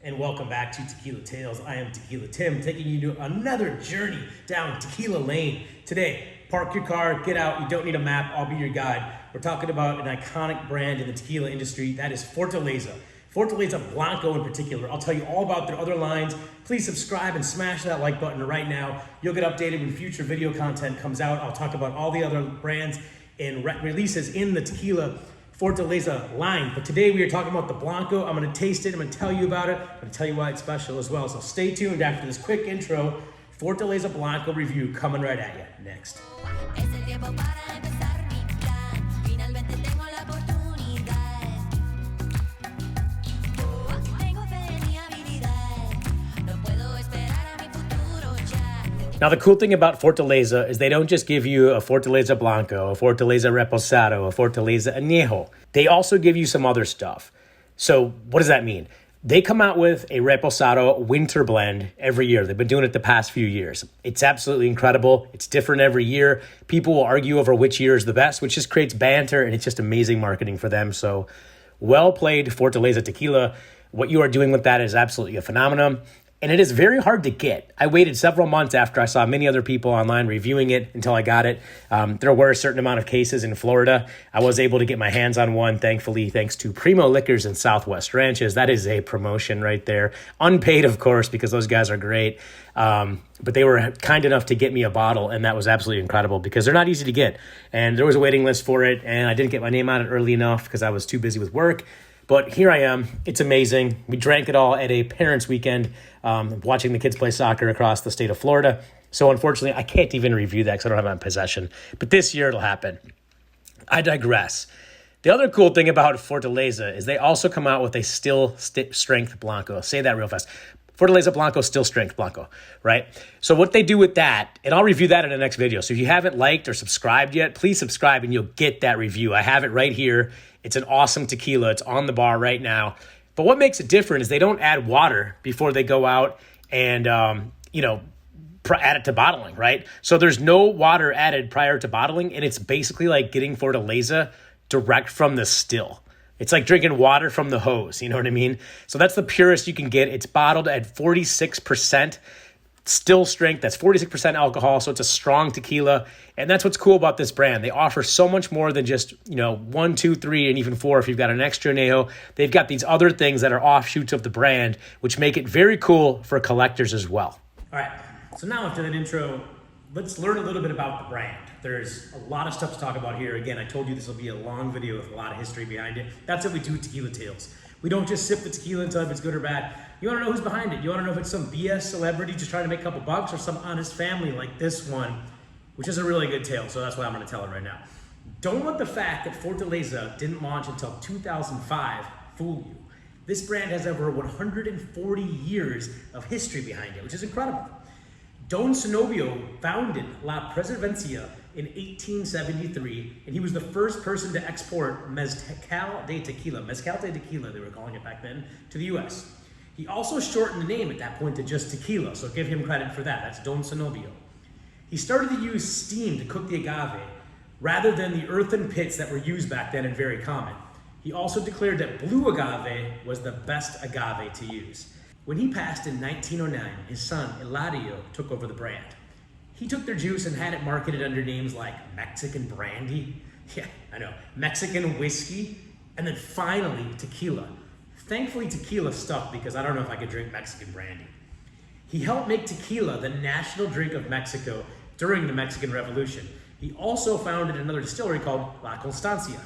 and welcome back to Tequila Tales. I am Tequila Tim, taking you to another journey down Tequila Lane. Today, park your car, get out, you don't need a map, I'll be your guide. We're talking about an iconic brand in the tequila industry, that is Fortaleza. Fortaleza Blanco in particular. I'll tell you all about their other lines. Please subscribe and smash that like button right now. You'll get updated when future video content comes out. I'll talk about all the other brands and releases in the tequila Fortaleza line. But today we are talking about the Blanco. I'm gonna taste it, I'm gonna tell you about it, I'm gonna tell you why it's special as well. So stay tuned after this quick intro. Fortaleza Blanco review coming right at you next. Now, the cool thing about Fortaleza is they don't just give you a Fortaleza Blanco, a Fortaleza Reposado, a Fortaleza Añejo. They also give you some other stuff. So what does that mean? They come out with a Reposado winter blend every year. They've been doing it the past few years. It's absolutely incredible. It's different every year. People will argue over which year is the best, which just creates banter, and it's just amazing marketing for them. So well played, Fortaleza Tequila. What you are doing with that is absolutely a phenomenon. And it is very hard to get. I waited several months after I saw many other people online reviewing it until I got it. There were a certain amount of cases in Florida. I was able to get my hands on one, thankfully, thanks to Primo Liquors and Southwest Ranches. That is a promotion right there. Unpaid, of course, because those guys are great. But they were kind enough to get me a bottle, and that was absolutely incredible because they're not easy to get. And there was a waiting list for it, and I didn't get my name on it early enough because I was too busy with work. But here I am. It's amazing. We drank it all at a parents' weekend, watching the kids play soccer across the state of Florida. So unfortunately, I can't even review that because I don't have it in possession. But this year it'll happen. I digress. The other cool thing about Fortaleza is they also come out with a still strength Blanco. Say that real fast. Fortaleza Blanco, still strength Blanco, right? So what they do with that, and I'll review that in the next video. So if you haven't liked or subscribed yet, please subscribe and you'll get that review. I have it right here. It's an awesome tequila. It's on the bar right now. But what makes it different is they don't add water before they go out and, add it to bottling, right? So there's no water added prior to bottling, and it's basically like getting Fortaleza direct from the still. It's like drinking water from the hose, you know what I mean? So that's the purest you can get. It's bottled at 46% still strength. That's 46% alcohol, so it's a strong tequila. And that's what's cool about this brand. They offer so much more than just, 1, 2, 3, and even 4 if you've got an extra añejo. They've got these other things that are offshoots of the brand, which make it very cool for collectors as well. All right, so now after that intro, let's learn a little bit about the brand. There's a lot of stuff to talk about here. Again, I told you this will be a long video with a lot of history behind it. That's what we do at Tequila Tales. We don't just sip the tequila and tell if it's good or bad. You want to know who's behind it. You want to know if it's some BS celebrity just trying to make a couple bucks or some honest family like this one, which is a really good tale. So that's why I'm going to tell it right now. Don't let the fact that Fortaleza didn't launch until 2005 fool you. This brand has over 140 years of history behind it, which is incredible. Don Cenobio founded La Presidencia in 1873, and he was the first person to export mezcal de tequila they were calling it back then, to the US. He also shortened the name at that point to just tequila, so give him credit for that. That's Don Cenobio. He started to use steam to cook the agave rather than the earthen pits that were used back then and very common. He also declared that blue agave was the best agave to use. When he passed in 1909, his son, Eladio, took over the brand. He took their juice and had it marketed under names like Mexican brandy, Mexican whiskey, and then finally tequila. Thankfully, tequila stuck because I don't know if I could drink Mexican brandy. He helped make tequila the national drink of Mexico during the Mexican Revolution. He also founded another distillery called La Constancia.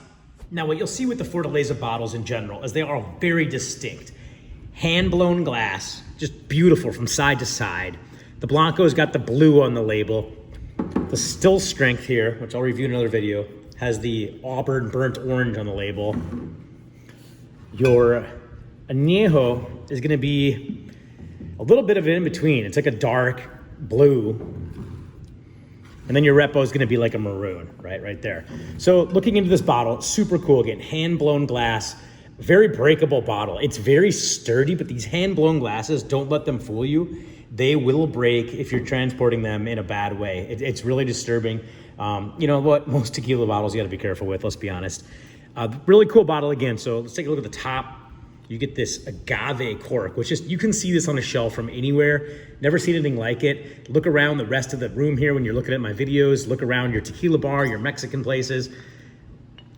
Now, what you'll see with the Fortaleza bottles in general is they are very distinct. Hand-blown glass, just beautiful from side to side. The Blanco's got the blue on the label. The still strength here, which I'll review in another video, has the auburn burnt orange on the label. Your añejo is gonna be a little bit of an in-between. It's like a dark blue. And then your repo is gonna be like a maroon, right there. So looking into this bottle, it's super cool. Again, hand-blown glass. Very breakable bottle. It's very sturdy, but these hand-blown glasses, don't let them fool you. They will break if you're transporting them in a bad way. It's really disturbing. You know what? Most tequila bottles you gotta be careful with, let's be honest. Really cool bottle again. So let's take a look at the top. you get this agave cork, which is, you can see this on a shelf from anywhere. Never seen anything like it. Look around the rest of the room here when you're looking at my videos. Look around your tequila bar, your Mexican places.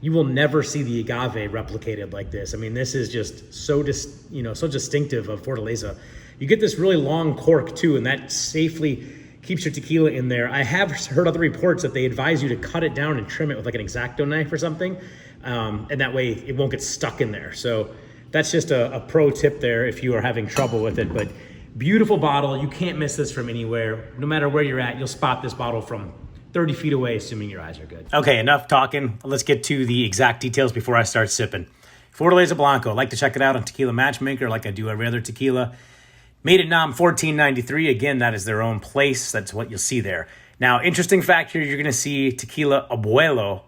You will never see the agave replicated like this. I mean, this is just so so distinctive of Fortaleza. You get this really long cork too, and that safely keeps your tequila in there. I have heard other reports that they advise you to cut it down and trim it with like an X-Acto knife or something, and that way it won't get stuck in there. So that's just a pro tip there if you are having trouble with it. But beautiful bottle. You can't miss this from anywhere. No matter where you're at, you'll spot this bottle from 30 feet away, assuming your eyes are good. Okay, enough talking. Let's get to the exact details before I start sipping. Fortaleza Blanco. I like to check it out on Tequila Matchmaker like I do every other tequila. Made at NOM 1493. Again, that is their own place. That's what you'll see there. Now, interesting fact here, you're going to see Tequila Abuelo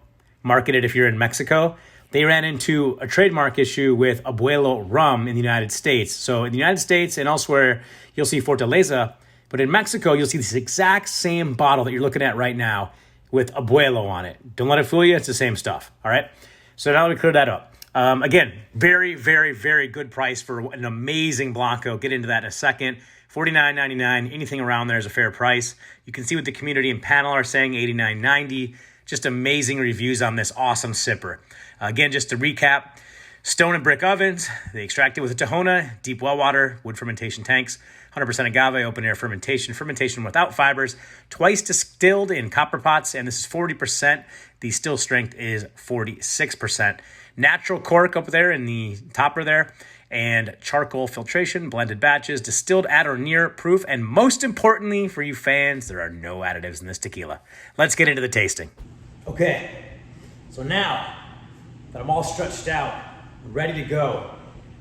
marketed if you're in Mexico. They ran into a trademark issue with Abuelo rum in the United States. So in the United States and elsewhere, you'll see Fortaleza. But in Mexico, you'll see this exact same bottle that you're looking at right now with Abuelo on it. Don't let it fool you. It's the same stuff. All right. So now we clear that up. Again, very, very, very good price for an amazing Blanco. Get into that in a second. $49.99. Anything around there is a fair price. You can see what the community and panel are saying, $89.90. Just amazing reviews on this awesome sipper. Again, just to recap, stone and brick ovens. They extract it with a Tahona, deep well water, wood fermentation tanks, 100% agave, open air fermentation without fibers, twice distilled in copper pots, and this is 40%. The still strength is 46%. Natural cork up there in the topper there, and charcoal filtration, blended batches, distilled at or near proof, and most importantly for you fans, there are no additives in this tequila. Let's get into the tasting. Okay, so now that I'm all stretched out, ready to go,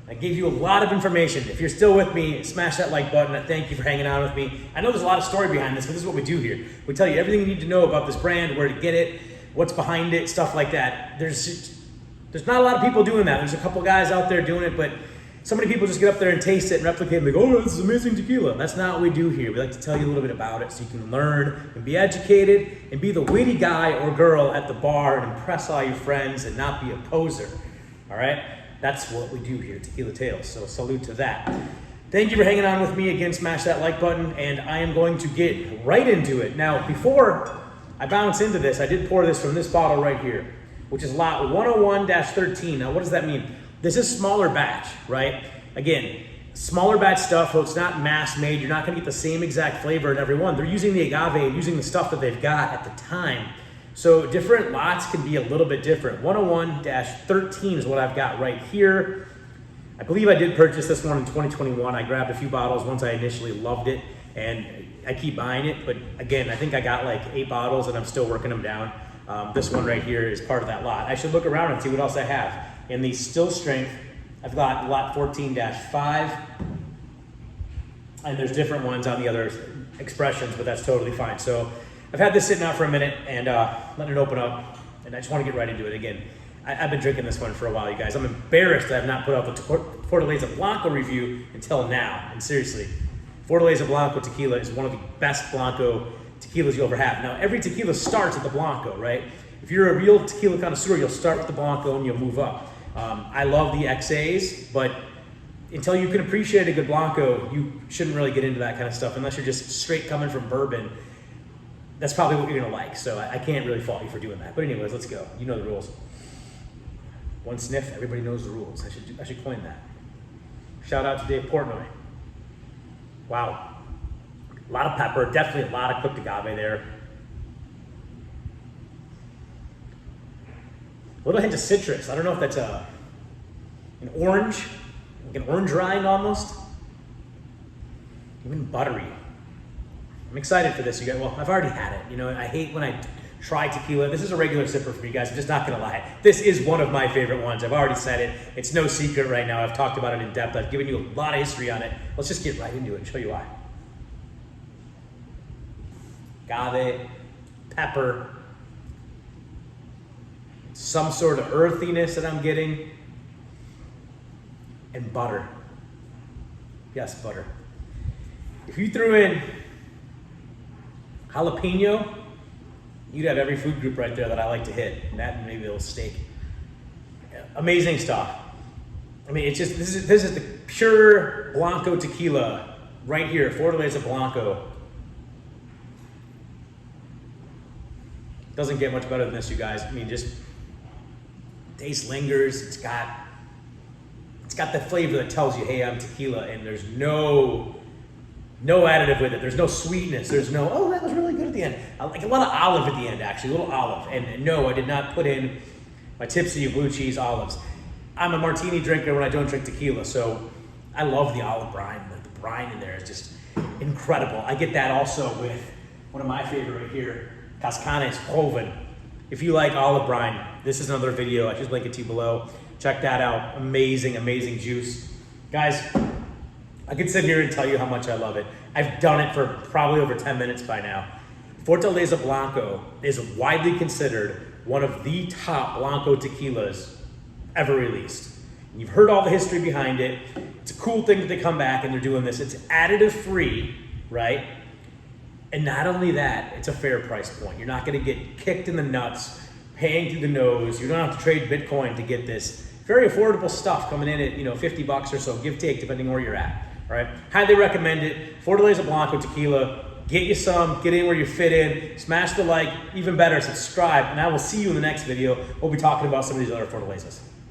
I gave you a lot of information. If you're still with me, smash that like button. Thank you for hanging out with me. I know there's a lot of story behind this, but this is what we do here. We tell you everything you need to know about this brand, where to get it, what's behind it, stuff like that. There's not a lot of people doing that. There's a couple guys out there doing it, but so many people just get up there and taste it and replicate it and they go, oh, this is amazing tequila. That's not what we do here. We like to tell you a little bit about it so you can learn and be educated and be the witty guy or girl at the bar and impress all your friends and not be a poser. All right? That's what we do here, Tequila Tales. So salute to that. Thank you for hanging on with me. Again, smash that like button, and I am going to get right into it. Now, before I bounce into this, I did pour this from this bottle right here, which is lot 101-13. Now, what does that mean? This is smaller batch, right? Again, smaller batch stuff, so it's not mass made. You're not gonna get the same exact flavor in every one. They're using the agave and using the stuff that they've got at the time. So different lots can be a little bit different. 101-13 is what I've got right here. I believe I did purchase this one in 2021. I grabbed a few bottles once I initially loved it, and I keep buying it. But again, I think I got like 8 bottles and I'm still working them down. This one right here is part of that lot. I should look around and see what else I have. In the still strength, I've got lot 14-5, and there's different ones on the other expressions, but that's totally fine. So I've had this sitting out for a minute and letting it open up, and I just want to get right into it. Again, I've been drinking this one for a while, you guys. I'm embarrassed that I've not put out the Fortaleza Blanco review until now. And seriously, Fortaleza Blanco tequila is one of the best Blanco tequilas you'll ever have. Now, every tequila starts at the Blanco, right? If you're a real tequila connoisseur, you'll start with the Blanco and you'll move up. I love the XAs, but until you can appreciate a good Blanco, you shouldn't really get into that kind of stuff unless you're just straight coming from bourbon. That's probably what you're gonna like, so I can't really fault you for doing that. But anyways, let's go. You know the rules. One sniff, everybody knows the rules. I should coin that. Shout out to Dave Portnoy. Wow. A lot of pepper, definitely a lot of cooked agave there. A little hint of citrus. I don't know if that's an orange, like an orange rind almost. Even buttery. I'm excited for this, you guys. Well, I've already had it. You know, I hate when I try tequila. This is a regular sipper for you guys. I'm just not gonna lie. This is one of my favorite ones. I've already said it. It's no secret right now. I've talked about it in depth. I've given you a lot of history on it. Let's just get right into it and show you why. Agave, pepper, some sort of earthiness that I'm getting, and butter. Yes, butter. If you threw in jalapeno, you'd have every food group right there that I like to hit. And that and maybe a little steak. Yeah, amazing stuff. I mean, it's just, this is the pure Blanco tequila right here, Fortaleza Blanco. Doesn't get much better than this, you guys. I mean, just taste lingers. It's got the flavor that tells you, hey, I'm tequila, and there's no additive with it. There's no sweetness. There's no, oh, that was really good at the end. I like a lot of olive at the end, actually, a little olive. And no, I did not put in my tipsy blue cheese olives. I'm a martini drinker when I don't drink tequila, so I love the olive brine. The brine in there is just incredible. I get that also with one of my favorite right here, Cascanes Proven. If you like olive brine, this is another video. I just link it to you below. Check that out. Amazing, amazing juice. Guys, I could sit here and tell you how much I love it. I've done it for probably over 10 minutes by now. Fortaleza Blanco is widely considered one of the top Blanco tequilas ever released. And you've heard all the history behind it. It's a cool thing that they come back and they're doing this. It's additive free, right? And not only that, it's a fair price point. You're not gonna get kicked in the nuts, paying through the nose. You don't have to trade Bitcoin to get this very affordable stuff coming in at 50 bucks or so, give take, depending where you're at, all right? Highly recommend it. Fortaleza Blanco tequila. Get you some, get in where you fit in, smash the like, even better, subscribe, and I will see you in the next video. We'll be talking about some of these other Fortalezas.